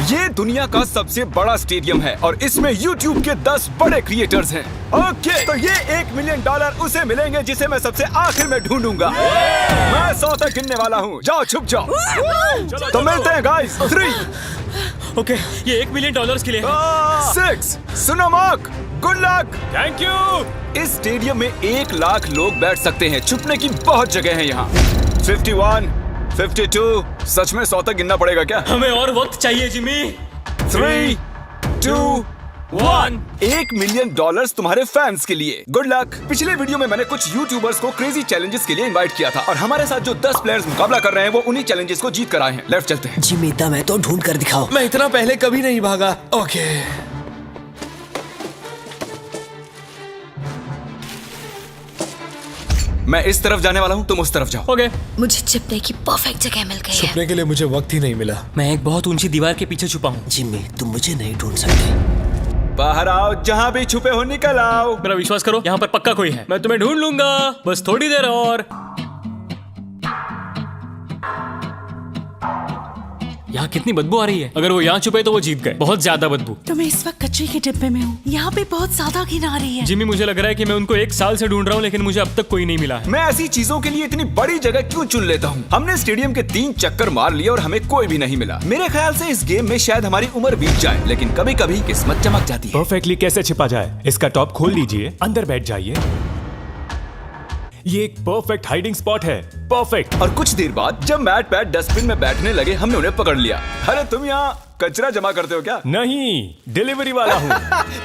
ये दुनिया का सबसे बड़ा स्टेडियम है और इसमें YouTube के 10 बड़े क्रिएटर्स हैं। ओके, तो ये $1 मिलियन उसे मिलेंगे जिसे मैं सबसे आखिर में ढूंढूंगा। मैं 100 तक गिनने वाला हूँ। जाओ छुप जाओ। तो मिलते हैं गाइस। 3 ओके, ये $1 मिलियन के लिए है। 6 सुनो mark, good luck. Thank you. इस स्टेडियम में 1 लाख लोग बैठ सकते हैं। छुपने की बहुत जगह है यहाँ। 51, 52, सच में 100 तक गिनना पड़ेगा क्या? हमें और वक्त चाहिए जिमी। 3, 2, 1। $1 मिलियन तुम्हारे फैंस के लिए। Good luck. पिछले वीडियो में मैंने कुछ यूट्यूबर्स को क्रेजी चैलेंजेस के लिए इनवाइट किया था और हमारे साथ जो 10 प्लेयर्स मुकाबला कर रहे हैं वो उन्हीं चैलेंजेस को जीत कर आए हैं। लेफ्ट चलते हैं। जिमी दम है तो ढूंढ कर दिखाओ। मैं इतना पहले कभी नहीं भागा। ओके, मैं इस तरफ जाने वाला हूँ, तुम उस तरफ जाओ। ओके। मुझे छिपने की परफेक्ट जगह मिल गई है। छुपने के लिए मुझे वक्त ही नहीं मिला। मैं एक बहुत ऊंची दीवार के पीछे छुपा हूँ। जिमी तुम मुझे नहीं ढूंढ सकते। बाहर आओ, जहाँ भी छुपे हो निकल आओ। मेरा विश्वास करो, यहाँ पर पक्का कोई है। मैं तुम्हें ढूंढ लूंगा, बस थोड़ी देर और। यहाँ कितनी बदबू आ रही है। अगर वो यहाँ छुपे तो वो जीत गए। बहुत ज्यादा बदबू। तो मैं इस वक्त कचरे के डिब्बे में हूँ। यहाँ पे बहुत ज्यादा घिन आ रही है। जिमी, मुझे लग रहा है कि मैं उनको 1 साल से ढूंढ रहा हूँ लेकिन मुझे अब तक कोई नहीं मिला है। मैं ऐसी चीजों के लिए इतनी बड़ी जगह क्यों चुन लेता हूँ? हमने स्टेडियम के 3 चक्कर मार लिए और हमें कोई भी नहीं मिला। मेरे ख्याल से इस गेम में शायद हमारी उम्र बीत जाए, लेकिन कभी कभी किस्मत चमक जाती है। परफेक्टली कैसे छिपा जाए? इसका टॉप खोल लीजिए, अंदर बैठ जाइए। ये एक परफेक्ट हाइडिंग स्पॉट है। परफेक्ट। और कुछ देर बाद जब मैट पैट डस्टबिन में बैठने लगे, हमने उन्हें पकड़ लिया। अरे तुम यहाँ कचरा जमा करते हो क्या? नहीं, डिलीवरी वाला हूँ।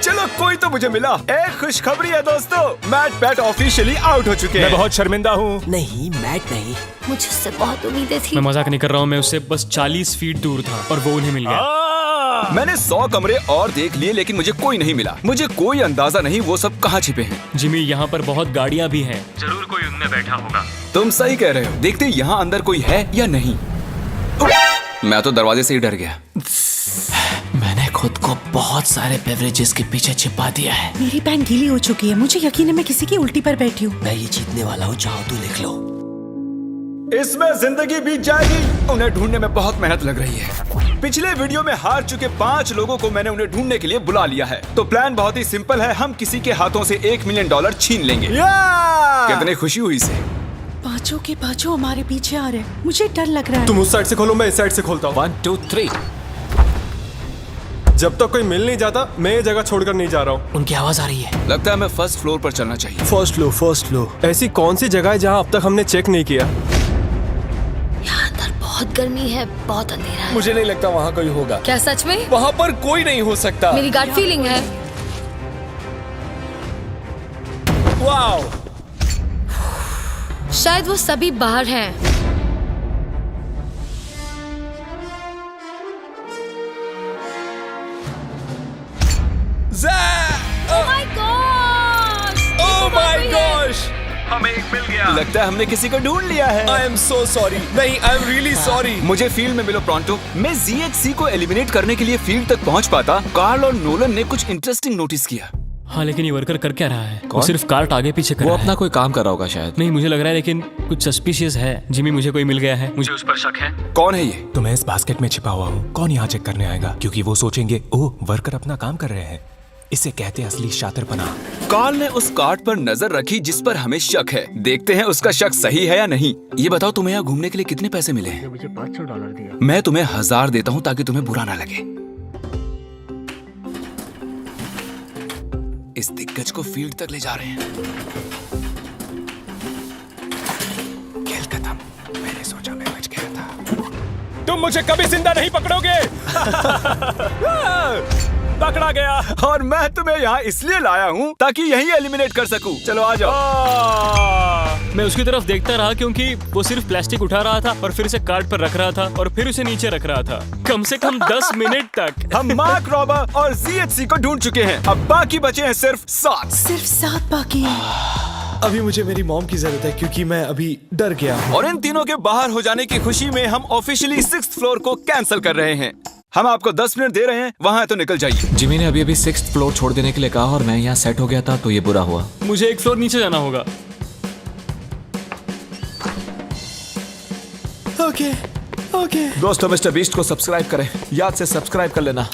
चलो कोई तो मुझे मिला। एक खुशखबरी है दोस्तों, मैट पैट ऑफिशियली आउट हो चुके मैं हैं। बहुत शर्मिंदा हूँ। नहीं मैट नहीं। मुझे उससे बहुत उम्मीदें थी। मैं मजाक नहीं कर रहा हूँ, मैं उससे बस 40 फीट दूर था और वो उन्हें मिल गया। मैंने 100 कमरे और देख लिए लेकिन मुझे कोई नहीं मिला। मुझे कोई अंदाजा नहीं वो सब कहाँ छिपे हैं। जिमी, यहाँ पर बहुत गाड़ियाँ भी हैं। जरूर कोई उनमें बैठा होगा। तुम सही कह रहे हो। देखते यहाँ अंदर कोई है या नहीं। मैं तो दरवाजे से ही डर गया। मैंने खुद को बहुत सारे बेवरेजेस के पीछे छिपा दिया है। मेरी पैंट गीली हो चुकी है। मुझे यकीन है मैं किसी की उल्टी पर बैठी हूँ। मैं ये जीतने वाला हूँ, चाहो तो लिख लो। इसमें जिंदगी बीत जाएगी। उन्हें ढूंढने में बहुत मेहनत लग रही है। पिछले वीडियो में हार चुके 5 लोगों को मैंने उन्हें ढूंढने के लिए बुला लिया है। तो प्लान बहुत ही सिंपल है, हम किसी के हाथों से $1 मिलियन छीन लेंगे। कितनी खुशी हुई से। पांचों के पांचों हमारे पीछे आ रहे हैं। मुझे डर लग रहा है। तुम उस साइड से खोलो, मैं इस साइड से खोलता हूँ। 1, 2, 3। जब तक कोई मिल नहीं जाता मैं ये जगह छोड़कर नहीं जा रहा हूँ। उनकी आवाज आ रही है। लगता है हमें फर्स्ट फ्लोर पर चलना चाहिए। First flow. ऐसी कौन सी जगह है जहाँ अब तक हमने चेक नहीं किया? यहाँ अंदर बहुत गर्मी है, बहुत अंधेरा है। मुझे नहीं लगता वहाँ कोई होगा। क्या सच में? वहाँ पर कोई नहीं हो सकता। मेरी गट फीलिंग है। वाओ, शायद वो सभी बाहर हैं। Oh my gosh! Oh my gosh! लगता है हमने किसी को ढूंढ लिया है। I am so sorry. नहीं, I am really sorry. मुझे फील्ड में मिलो प्रॉन्टो। मैं ZHC को एलिमिनेट करने के लिए फील्ड तक पहुंच पाता। कार्ल और नोलन ने कुछ इंटरेस्टिंग नोटिस किया। हाँ, लेकिन ये वर्कर कर क्या रहा है? वो सिर्फ कार्ट आगे पीछे कर रहा है। कोई काम कर रहा होगा शायद। नहीं, मुझे लग रहा है लेकिन कुछ सस्पिशियस है। जिमी, मुझे कोई मिल गया है, मुझे उस पर शक है। कौन है ये? तो मैं इस बास्केट में छिपा हुआ हूँ। कौन यहाँ चेक करने आएगा? क्योंकि वो सोचेंगे ओह वर्कर अपना काम कर रहे हैं। इसे कहते हैं असली शातिरपना। कार्ल ने उस कार्ड पर नजर रखी जिस पर हमें शक है। देखते हैं उसका शक सही है या नहीं। ये बताओ तुम्हें यहाँ घूमने के लिए कितने पैसे मिले हैं? मुझे $500 दिया। मैं तुम्हें 1000 देता हूँ ताकि तुम्हें बुरा ना लगे। इस दिग्गज को फील्ड तक ले जा रहे हैं। खेल खत्म। मैंने सोचा मैं बच गया था। तुम मुझे कभी जिंदा नहीं पकड़ोगे। पकड़ा गया। और मैं तुम्हें यहाँ इसलिए लाया हूँ ताकि यही एलिमिनेट कर सकूं। चलो आ जाओ। मैं उसकी तरफ देखता रहा क्योंकि वो सिर्फ प्लास्टिक उठा रहा था और फिर उसे कार्ट पर रख रहा था और फिर उसे नीचे रख रहा था, कम से कम 10 मिनट तक। हम मार्क रॉबर और ZHC को ढूंढ चुके हैं। अब बाकी बचे हैं सिर्फ 7। सिर्फ 7 बाकी हैं। अभी मुझे मेरी मॉम की जरूरत है क्योंकि मैं अभी डर गया हूँ। और इन तीनों के बाहर हो जाने की खुशी में हम ऑफिशियली 6th फ्लोर को कैंसिल कर रहे हैं। हम आपको 10 मिनट दे रहे हैं, वहाँ है तो निकल जाइए। जिमी ने अभी 6th फ्लोर छोड़ देने के लिए कहा और मैं यहाँ सेट हो गया था तो ये बुरा हुआ। मुझे 1 फ्लोर नीचे जाना होगा। ओके, ओके दोस्तों मिस्टर बीस्ट को सब्सक्राइब करें, याद से सब्सक्राइब कर लेना।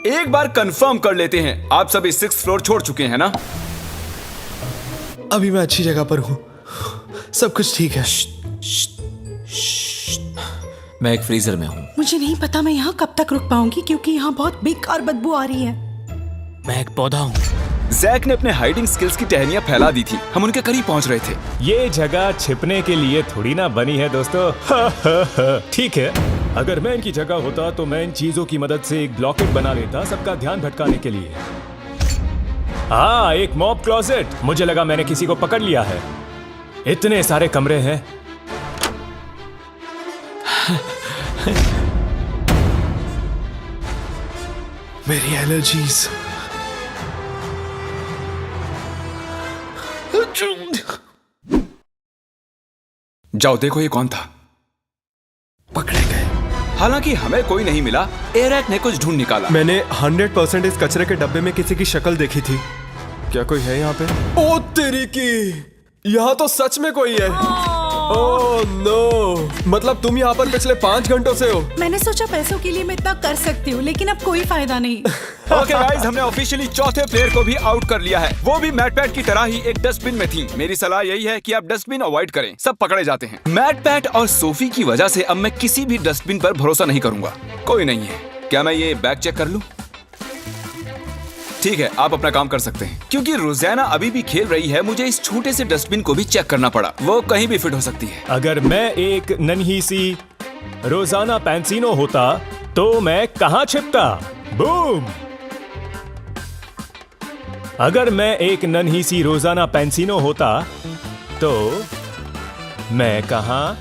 एक बार कंफर्म कर लेते हैं, आप सभी 6th फ्लोर छोड़ चुके हैं ना? अभी मैं अच्छी जगह पर हूँ, सब कुछ ठीक है। मैं एक फ्रीजर में हूँ। मुझे नहीं पता मैं यहाँ कब तक रुक पाऊंगी क्योंकि यहाँ बहुत बेकार बदबू आ रही है। मैं एक पौधा हूँ। जैक ने अपने हाइडिंग स्किल्स की टहनियां फैला दी थी, हम उनके करीब पहुंच रहे थे। ये जगह छिपने के लिए थोड़ी ना बनी है दोस्तों। ठीक है, अगर मैं इनकी जगह होता तो मैं इन चीजों की मदद से एक ब्लॉकेट बना लेता सबका ध्यान भटकाने के लिए। हाँ, एक मॉब क्लोजेट। मुझे लगा मैंने किसी को पकड़ लिया है। इतने सारे कमरे हैं। मेरी एलर्जीज। जाओ देखो ये कौन था। पकड़े गए। हालांकि हमें कोई नहीं मिला, एरैक ने कुछ ढूंढ निकाला। मैंने 100% इस कचरे के डब्बे में किसी की शक्ल देखी थी। क्या कोई है यहाँ पे? ओ तेरी की, यहाँ तो सच में कोई है। ओह नो, मतलब तुम यहाँ पर पिछले 5 घंटों से हो। मैंने सोचा पैसों के लिए मैं इतना कर सकती हूँ लेकिन अब कोई फायदा नहीं। ओके गाइस, हमने ऑफिशियली चौथे प्लेयर को भी आउट कर लिया है। वो भी मैट पैट की तरह ही एक डस्टबिन में थी। मेरी सलाह यही है कि आप डस्टबिन अवॉइड करें, सब पकड़े जाते हैं। मैट पैट और सोफी की वजह से अब मैं किसी भी डस्टबिन पर भरोसा नहीं करूंगा। कोई नहीं है। क्या मैं ये बैग चेक कर लूं? ठीक है, आप अपना काम कर सकते हैं। क्योंकि रोजाना अभी भी खेल रही है, मुझे इस छोटे से डस्टबिन को भी चेक करना पड़ा। वो कहीं भी फिट हो सकती है। अगर मैं एक नन्ही सी रोजाना पैंसिनो होता तो मैं कहाँ छिपता? बूम! अगर मैं एक नन्ही सी रोजाना पैंसिनो होता तो मैं कहाँ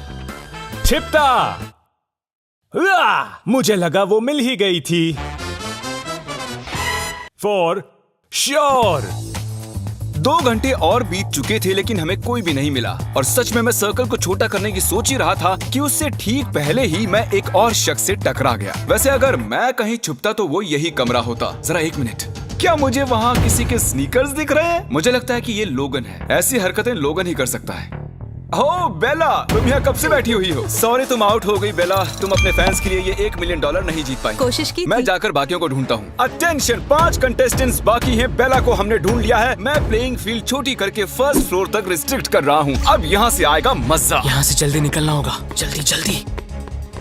छिपता? मुझे लगा वो मिल ही गई थी। For sure. 2 घंटे और बीत चुके थे लेकिन हमें कोई भी नहीं मिला। और सच में मैं सर्कल को छोटा करने की सोच ही रहा था कि उससे ठीक पहले ही मैं एक और शख्स से टकरा गया। वैसे अगर मैं कहीं छुपता तो वो यही कमरा होता। जरा 1 मिनट, क्या मुझे वहाँ किसी के स्नीकर्स दिख रहे हैं? मुझे लगता है कि ये लोगन है। ऐसी हरकतें लोगन ही कर सकता है। ओह बेला, तुम यहाँ कब से बैठी हुई हो? सॉरी तुम आउट हो गई बेला। तुम अपने फैंस के लिए ये $1 मिलियन नहीं जीत पाई। कोशिश की मैं थी। जाकर बाकियों को ढूंढता हूँ। अटेंशन, 5 कंटेस्टेंट्स बाकी हैं। बेला को हमने ढूंढ लिया है। मैं प्लेइंग फील्ड छोटी करके 1st फ्लोर तक रिस्ट्रिक्ट कर रहा हूँ। अब यहाँ से आएगा मजा। यहाँ से जल्दी निकलना होगा। जल्दी जल्दी,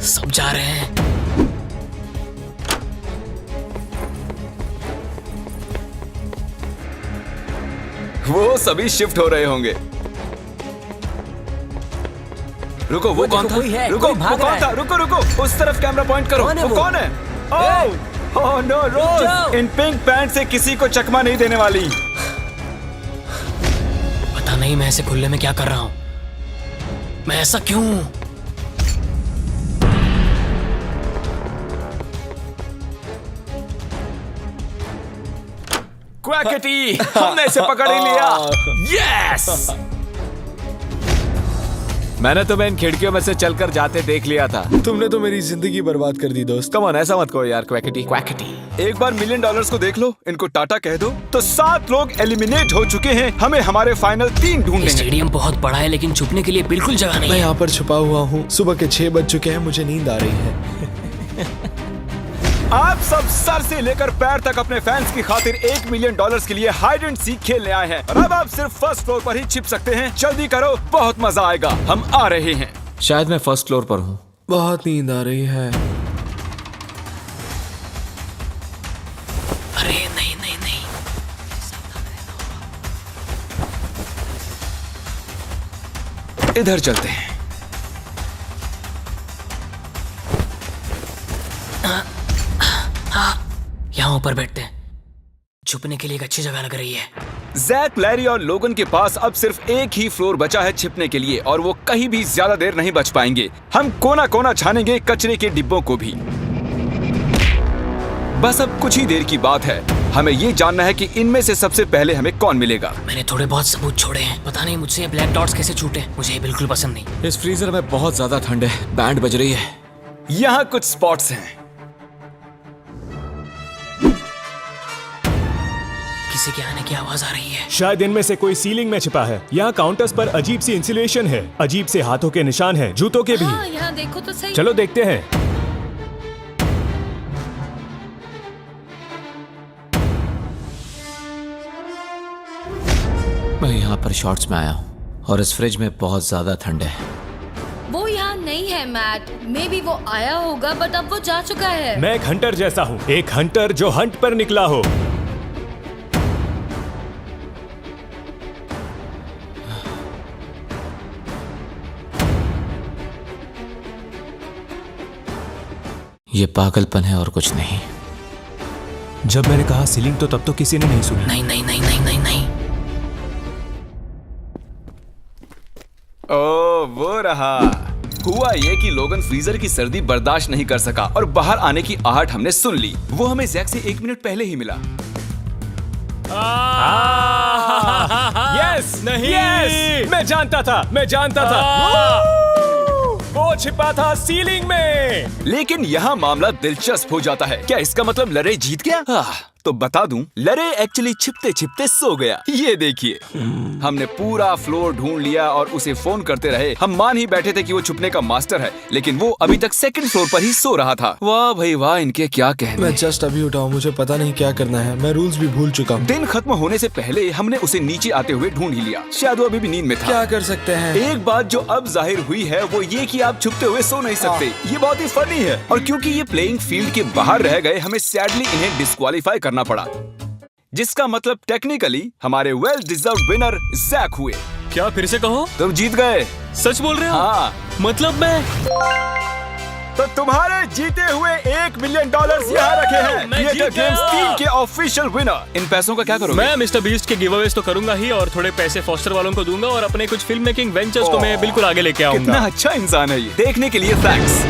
सब जा रहे हैं। वो सभी शिफ्ट हो रहे होंगे। रुको, वो कौन था? रुको, वो कौन था? रुको रुको, उस तरफ कैमरा पॉइंट करो। वो कौन है? ओह नो, रोज इन पिंक पैंट से किसी को चकमा नहीं देने वाली। पता नहीं मैं ऐसे खुले में क्या कर रहा हूँ। मैं ऐसा क्यों? क्वैकेटी, हमने इसे पकड़ ही लिया। यस! मैंने तुम्हें इन खिड़कियों में से चलकर जाते देख लिया था। तुमने तो मेरी जिंदगी बर्बाद कर दी दोस्त। कम ऑन, ऐसा मत कहो यार। क्वैकेटी क्वैकेटी। एक बार $1 मिलियन को देख लो, इनको टाटा कह दो। तो 7 लोग एलिमिनेट हो चुके हैं। हमें हमारे फाइनल 3 ढूंढने हैं। स्टेडियम बहुत बड़ा है लेकिन छुपने के लिए बिल्कुल जगह नहीं मैं है। यहाँ पर छुपा हुआ हूँ। सुबह के 6 बज चुके हैं, मुझे नींद आ रही है। आप सब सर से लेकर पैर तक अपने फैंस की खातिर $1 मिलियन के लिए हाइड एंड सीक खेलने आए हैं। और अब आप सिर्फ 1st फ्लोर पर ही छिप सकते हैं। जल्दी करो, बहुत मजा आएगा। हम आ रहे हैं। शायद मैं 1st फ्लोर पर हूँ। बहुत नींद आ रही है। अरे नहीं नहीं नहीं। इधर चलते हैं। यहाँ ऊपर बैठते हैं। छुपने के लिए एक अच्छी जगह लग रही है। जैक, लैरी और लोगन के पास अब सिर्फ एक ही फ्लोर बचा है छिपने के लिए और वो कहीं भी ज्यादा देर नहीं बच पाएंगे। हम कोना कोना छानेंगे कचरे के डिब्बों को भी। बस अब कुछ ही देर की बात है। हमें ये जानना है कि इनमें से सबसे पहले हमें कौन मिलेगा। मैंने थोड़े बहुत सबूत छोड़े हैं। पता नहीं मुझसे ये ब्लैक डॉट्स कैसे छूटे। मुझे ये बिल्कुल पसंद नहीं। इस फ्रीजर में बहुत ज्यादा ठंड है। बैंड बज रही है। यहाँ कुछ स्पॉट्स हैं। किसी के आने की आवाज आ रही है। शायद इनमें से कोई सीलिंग में छिपा है। यहाँ काउंटर्स पर अजीब सी इंसुलेशन है, अजीब से हाथों के निशान हैं, जूतों के भी। हाँ, यहाँ देखो तो सही। चलो देखते हैं। मैं यहाँ पर शॉर्ट्स में आया हूँ और इस फ्रिज में बहुत ज्यादा ठंड है। वो यहाँ नहीं है मैट। मे बी वो आया होगा बट अब वो जा चुका है। मैं एक हंटर जैसा हूँ, एक हंटर जो हंट पर निकला हो। ये पागलपन है और कुछ नहीं। जब मैंने कहा सीलिंग तो तब तो किसी ने नहीं सुनी। नहीं नहीं नहीं नहीं नहीं नहीं। ओ, वो रहा। हुआ ये कि लोगन फ्रीजर की सर्दी बर्दाश्त नहीं कर सका और बाहर आने की आहट हमने सुन ली। वो हमें जैक से 1 मिनट पहले ही मिला। यस नहीं। यस, मैं जानता था। वो छिपा था सीलिंग में। लेकिन यहाँ मामला दिलचस्प हो जाता है। क्या इसका मतलब लरे जीत गया? तो बता दूं, लरे एक्चुअली छिपते छिपते सो गया। ये देखिए, हमने पूरा फ्लोर ढूंढ लिया और उसे फोन करते रहे। हम मान ही बैठे थे कि वो छुपने का मास्टर है, लेकिन वो अभी तक 2nd फ्लोर पर ही सो रहा था। वाह भाई वाह, इनके क्या कहने। मैं जस्ट अभी उठा हूँ, मुझे पता नहीं क्या करना है। मैं रूल्स भी भूल चुका हूँ। दिन खत्म होने से पहले हमने उसे नीचे आते हुए ढूंढ ही लिया। शायद वो अभी भी नींद में था। क्या कर सकते हैं? एक बात जो अब जाहिर हुई है वो ये कि आप छुपते हुए सो नहीं सकते। ये बहुत ही फनी है। और क्योंकि ये प्लेइंग फील्ड के बाहर रह गए, हमें सैडली इन्हें डिस्क्वालीफाई करना पड़ा, जिसका मतलब टेक्निकली हमारे वेल डिजर्व्ड विनर जैक हुए। क्या फिर से कहो? तुम जीत गए। सच बोल रहे हो? हाँ। मतलब मैं तो तुम्हारे जीते हुए $1 मिलियन यहाँ रखे हैं। मैं जीत थिएटर गेम्स गया। 3 के ऑफिशियल विनर। इन पैसों का क्या करोगे? मैं मिस्टर बीस्ट के गिवअवेज तो करूंगा ही, और थोड़े पैसे फॉस्टर वालों को दूंगा, और अपने कुछ फिल्म मेकिंग वेंचर्स को मैं बिल्कुल आगे लेके कितना आऊंगा। अच्छा इंसान है ये। देखने के लिए थैंक्स।